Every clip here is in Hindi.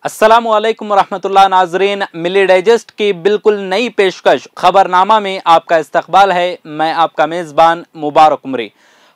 अस्सलामुअलैकुम वरहमतुल्लाह नाजरीन, मिली डाइजेस्ट की बिल्कुल नई पेशकश खबरनामा में आपका इस्तकबाल है। मैं आपका मेज़बान मुबारक उमरी।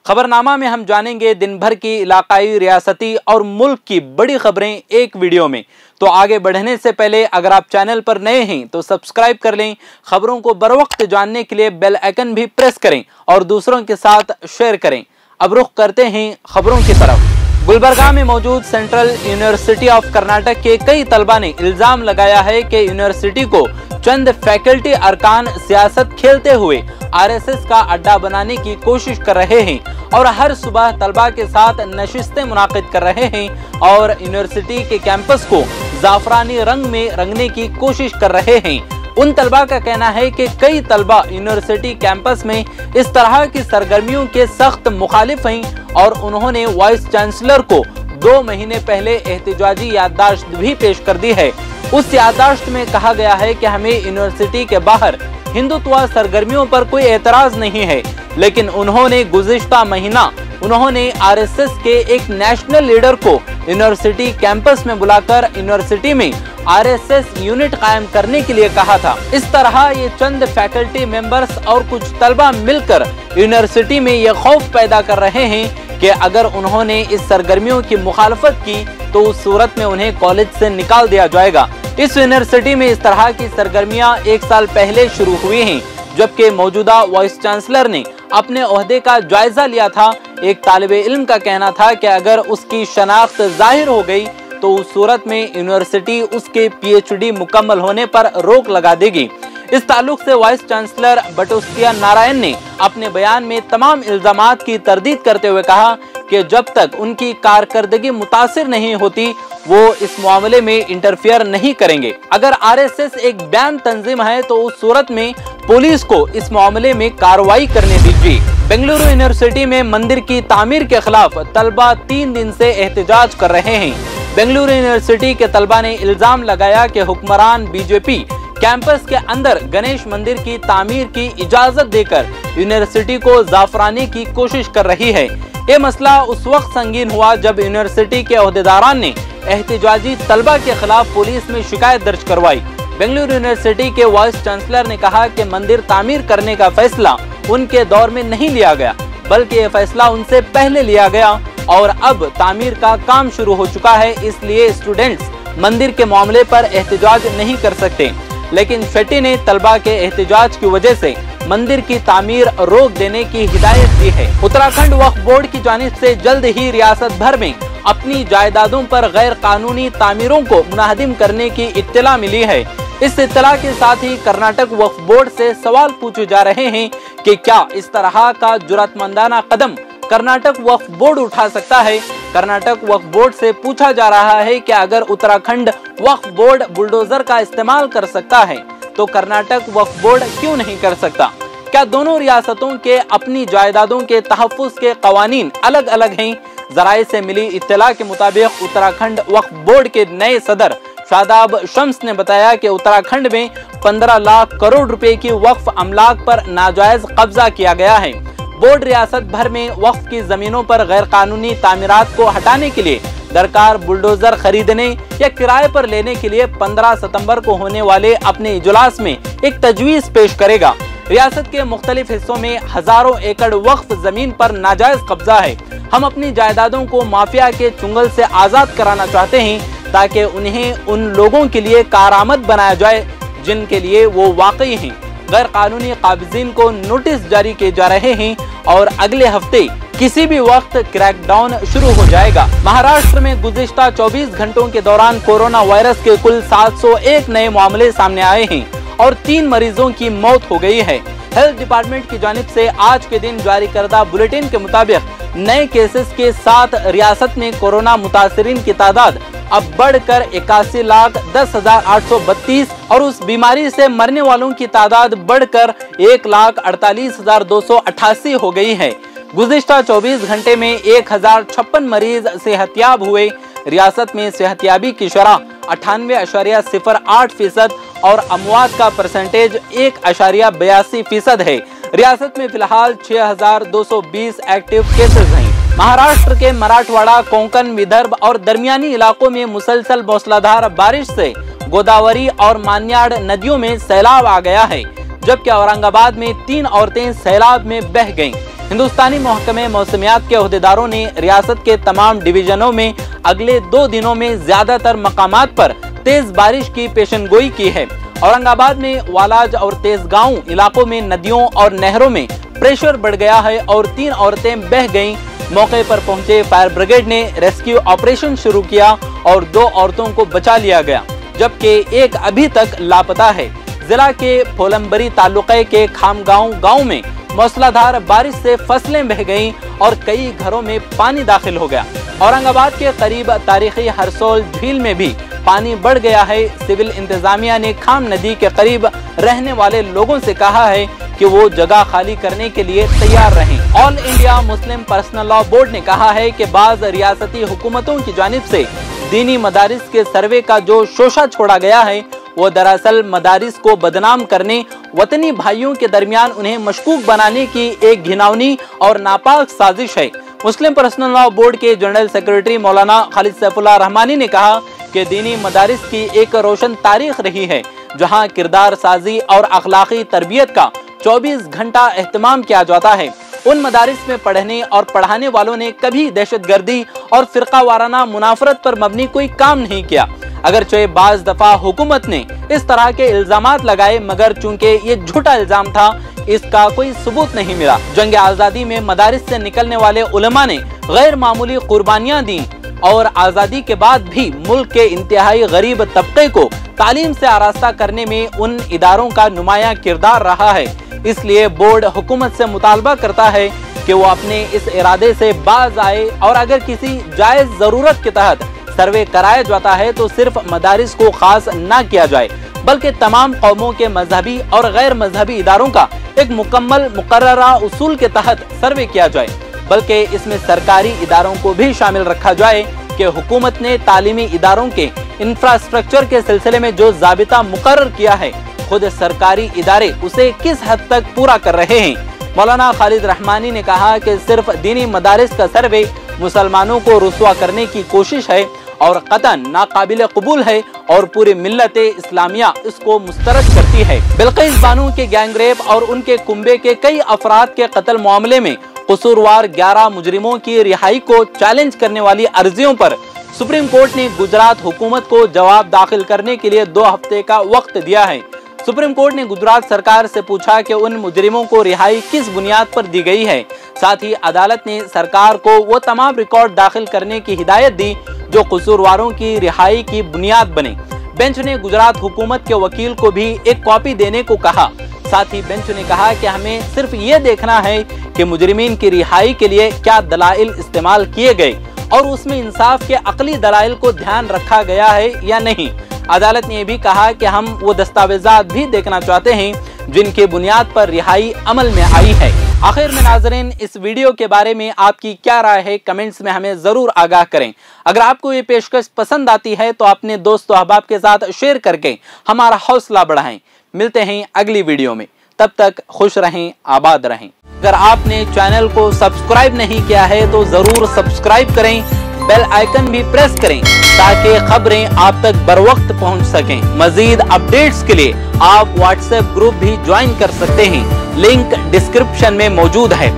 खबरनामा में हम जानेंगे दिन भर की इलाकाई, रियासती और मुल्क की बड़ी खबरें एक वीडियो में। तो आगे बढ़ने से पहले अगर आप चैनल पर नए हैं तो सब्सक्राइब कर लें। खबरों को बरवक्त जानने के लिए बेल आइकन भी प्रेस करें और दूसरों के साथ शेयर करें। अब रुख करते हैं खबरों की तरफ। गुलबर्गा में मौजूद सेंट्रल यूनिवर्सिटी ऑफ कर्नाटक के कई तलबा ने इल्जाम लगाया है कि यूनिवर्सिटी को चंद फैकल्टी अरकान सियासत खेलते हुए आरएसएस का अड्डा बनाने की कोशिश कर रहे हैं और हर सुबह तलबा के साथ नशिस्तें मुनाकिद कर रहे हैं और यूनिवर्सिटी के कैंपस को जाफरानी रंग में रंगने की कोशिश कर रहे हैं। उन तलबा का कहना है कि कई तलबा यूनिवर्सिटी कैंपस में इस तरह की सरगर्मियों के सख्त मुखालिफ हैं और उन्होंने वाइस चांसलर को 2 महीने पहले एहतिजाजी याददाश्त भी पेश कर दी है। उस याददाश्त में कहा गया है कि हमें यूनिवर्सिटी के बाहर हिंदुत्व सरगर्मियों पर कोई एतराज नहीं है, लेकिन उन्होंने गुज़िश्ता महीना आरएसएस के एक नेशनल लीडर को यूनिवर्सिटी कैंपस में बुलाकर यूनिवर्सिटी में आरएसएस यूनिट कायम करने के लिए कहा था। इस तरह ये चंद फैकल्टी मेंबर्स और कुछ तलबा मिलकर यूनिवर्सिटी में ये खौफ पैदा कर रहे हैं कि अगर उन्होंने इस सरगर्मियों की मुखालफत की तो उस सूरत में उन्हें कॉलेज से निकाल दिया जाएगा। इस यूनिवर्सिटी में इस तरह की सरगर्मियां 1 साल पहले शुरू हुई हैं, जबकि मौजूदा वाइस चांसलर ने अपने ओहदे का जायजा लिया था। एक तालिबे इल्म का कहना था कि अगर उसकी शनाख्त जाहिर हो गई तो उस सूरत में यूनिवर्सिटी उसके पीएचडी मुकम्मल होने पर रोक लगा देगी। इस ताल्लुक से वाइस चांसलर बटोस्तिया नारायण ने अपने बयान में तमाम इल्जामात की तरदीद करते हुए कहा कि जब तक उनकी कारकर्दगी मुतासिर नहीं होती वो इस मामले में इंटरफियर नहीं करेंगे। अगर आरएसएस एक बैन तंजीम है तो उस सूरत में पुलिस को इस मामले में कार्रवाई करने दीजिए। बेंगलुरु यूनिवर्सिटी में मंदिर की तामीर के खिलाफ तलबा 3 दिन से एहतजाज कर रहे हैं। बेंगलुरु यूनिवर्सिटी के तलबा ने इल्जाम लगाया कि हुक्मरान बीजेपी कैंपस के अंदर गणेश मंदिर की तामीर की इजाजत देकर यूनिवर्सिटी को जाफराने की कोशिश कर रही है। ये मसला उस वक्त संगीन हुआ जब यूनिवर्सिटी के ओहदेदारान ने एहतिजाजी तलबा के खिलाफ पुलिस में शिकायत दर्ज करवाई। बेंगलुरु यूनिवर्सिटी के वाइस चांसलर ने कहा कि मंदिर तामीर करने का फैसला उनके दौर में नहीं लिया गया, बल्कि ये फैसला उनसे पहले लिया गया और अब तामीर का काम शुरू हो चुका है, इसलिए स्टूडेंट्स मंदिर के मामले पर एहतिजाज नहीं कर सकते। लेकिन शेट्टी ने तलबा के एहतिजाज की वजह से मंदिर की तामीर रोक देने की हिदायत दी है। उत्तराखंड वक्फ बोर्ड की जानिब से जल्द ही रियासत भर में अपनी जायदादों पर गैर कानूनी तामीरों को मुनाहदिम करने की इत्तला मिली है। इस इत्तला के साथ ही कर्नाटक वक्फ बोर्ड से सवाल पूछे जा रहे हैं कि क्या इस तरह का जुर्रतमंदाना कदम कर्नाटक वक्फ बोर्ड उठा सकता है। कर्नाटक वक्फ बोर्ड से पूछा जा रहा है कि अगर उत्तराखंड वक्फ बोर्ड बुलडोजर का इस्तेमाल कर सकता है तो कर्नाटक वक्फ बोर्ड क्यों नहीं कर सकता। क्या दोनों रियासतों के अपनी जायदादों के तहफ्फुज के कवानीन अलग अलग हैं। जराये से मिली इत्तला के मुताबिक उत्तराखंड वक्फ बोर्ड के नए सदर शादाब शम्स ने बताया कि उत्तराखंड में 15 लाख करोड़ रुपए की वक्फ अमलाक पर नाजायज कब्जा किया गया है। बोर्ड रियासत भर में वक्फ की जमीनों पर गैर कानूनी तामीरात को हटाने के लिए दरकार बुलडोजर खरीदने या किराए पर लेने के लिए 15 सितंबर को होने वाले अपने इजलास में एक तजवीज पेश करेगा। रियासत के मुख्तलिफ हिस्सों में हजारों एकड़ वक्फ जमीन पर नाजायज कब्जा है। हम अपनी जायदादों को माफिया के चुंगल से आजाद कराना चाहते हैं ताकि उन्हें उन लोगों के लिए कारआमद बनाया जाए जिनके लिए वो वाकई हैं। गैर कानूनी काबिजीन को नोटिस जारी किए जा रहे हैं और अगले हफ्ते किसी भी वक्त क्रैकडाउन शुरू हो जाएगा। महाराष्ट्र में गुज़िश्ता 24 घंटों के दौरान कोरोना वायरस के कुल 701 नए मामले सामने आए हैं और 3 मरीजों की मौत हो गई है। हेल्थ डिपार्टमेंट की जानिब से आज के दिन जारी करदा बुलेटिन के मुताबिक नए केसेस के साथ रियासत में कोरोना मुतासिरीन की तादाद अब बढ़कर 81,10,832 और उस बीमारी से मरने वालों की तादाद बढ़कर 1,48,288 हो गई है। गुज़िश्ता 24 घंटे में 1056 मरीज सेहतियाब हुए। रियासत में सेहतियाबी की शरह 98.08% और अमवात का परसेंटेज 1.82% है। रियासत में फिलहाल 6,220 एक्टिव केसेस हैं। महाराष्ट्र के मराठवाड़ा, कोंकण, विदर्भ और दरमियानी इलाकों में मुसलसल मूसलाधार बारिश से गोदावरी और मान्याड नदियों में सैलाब आ गया है, जबकि औरंगाबाद में 3 औरतें सैलाब में बह गईं। हिंदुस्तानी महकमे मौसमियात के ओहदेदारों ने रियासत के तमाम डिवीजनों में अगले 2 दिनों में ज्यादातर मकामात पर तेज बारिश की पेशनगोई की है। औरंगाबाद में वालाज और तेजगांव इलाकों में नदियों और नहरों में प्रेशर बढ़ गया है और 3 औरतें बह गईं। मौके पर पहुंचे फायर ब्रिगेड ने रेस्क्यू ऑपरेशन शुरू किया और 2 औरतों को बचा लिया गया, जबकि एक अभी तक लापता है। जिला के फोलंबरी तालुके के खामगांव गांव में मूसलाधार बारिश से फसलें बह गईं और कई घरों में पानी दाखिल हो गया। औरंगाबाद के करीब तारीखी हरसोल झील में भी पानी बढ़ गया है। सिविल इंतजामिया ने खाम नदी के करीब रहने वाले लोगों से कहा है कि वो जगह खाली करने के लिए तैयार रहें। All India Muslim personal law board ने कहा है कि बाज़ रियासती हुकूमतों की जानिब से दीनी मदारिस के सर्वे का जो शोशा छोड़ा गया है, वो दरअसल मदारिस को बदनाम करने, वतनी भाइयों के दरमियान उन्हें मशकूक बनाने की एक घिनौनी और नापाक साजिश है। मुस्लिम पर्सनल लॉ बोर्ड के जनरल सेक्रेटरी मौलाना खालिद सैफुल्लाह रहमानी ने कहा कि दीनी मदारिस की एक रोशन तारीख रही है, जहां किरदार साजी और अखलाकी तरबियत का 24 घंटा एहतमाम किया जाता है। उन मदारिस में पढ़ने और पढ़ाने वालों ने कभी दहशतगर्दी और फिरका वाराना मुनाफरत पर मबनी कोई काम नहीं किया। अगरचे बाज दफा हुकूमत ने इस तरह के इल्जामात लगाए, मगर चूंकि ये झूठा इल्जाम था, इसका कोई सबूत नहीं मिला। जंग आज़ादी में मदारिस से निकलने वाले उलमा ने गैर मामूली कुर्बानियां दी और आज़ादी के बाद भी मुल्क के इंतहाई गरीब तबके को तालीम से आरास्ता करने में उन इदारों का नुमाया किरदार रहा है। इसलिए बोर्ड हुकूमत से मुतालबा करता है कि वो अपने इस इरादे से बाज आए और अगर किसी जायज जरूरत के तहत सर्वे कराया जाता है तो सिर्फ मदारिस को खास न किया जाए, बल्कि तमाम कौमों के मजहबी और गैर मजहबी इदारों का एक मुकम्मल मुकर्ररा उसूल के तहत सर्वे किया जाए, बल्कि इसमें सरकारी इदारों को भी शामिल रखा जाए कि हुकूमत ने तालीमी इदारों के इंफ्रास्ट्रक्चर के सिलसिले में जो ज़ाबिता मुकर्रर किया है, खुद सरकारी इदारे उसे किस हद तक पूरा कर रहे हैं। मौलाना खालिद रहमानी ने कहा कि सिर्फ दीनी मदारिस का सर्वे मुसलमानों को रुस्वा करने की कोशिश है और कतन नाकाबिल कबूल है और पूरी मिल्लत इस्लामिया इसको मुस्तरद करती है। बिल्किस बानो के गैंगरेप और उनके कुंबे के कई अफराद के कत्ल मामले में कसूरवार 11 मुजरिमों की रिहाई को चैलेंज करने वाली अर्जियों पर सुप्रीम कोर्ट ने गुजरात हुकूमत को जवाब दाखिल करने के लिए 2 हफ्ते का वक्त दिया है। सुप्रीम कोर्ट ने गुजरात सरकार से पूछा कि उन मुजरिमों को रिहाई किस बुनियाद पर दी गई है। साथ ही अदालत ने सरकार को वो तमाम रिकॉर्ड दाखिल करने की हिदायत दी जो कसूरवारों की रिहाई की बुनियाद बने। बेंच ने गुजरात हुकूमत के वकील को भी एक कॉपी देने को कहा। साथ ही बेंच ने कहा कि हमें सिर्फ ये देखना है कि मुजरिमीन की रिहाई के लिए क्या दलाइल इस्तेमाल किए गए और उसमें इंसाफ के अकली दलाइल को ध्यान रखा गया है या नहीं। अदालत ने भी कहा कि हम वो दस्तावेजात भी देखना चाहते हैं जिनके बुनियाद पर रिहाई अमल में आई है। आखिर में नाज़रीन, इस वीडियो के बारे में आपकी क्या राय है, कमेंट्स में हमें ज़रूर आगाह करें। अगर आपको ये पेशकश पसंद आती है तो अपने दोस्तों अहबाब के साथ शेयर करके हमारा हौसला बढ़ाएं। मिलते हैं अगली वीडियो में, तब तक खुश रहें, आबाद रहें। अगर आपने चैनल को सब्सक्राइब नहीं किया है तो ज़रूर सब्सक्राइब करें, बेल आइकन भी प्रेस करें ताकि खबरें आप तक बर वक्त पहुँच सकें। मजीद अपडेट्स के लिए आप व्हाट्सएप ग्रुप भी ज्वाइन कर सकते हैं, लिंक डिस्क्रिप्शन में मौजूद है।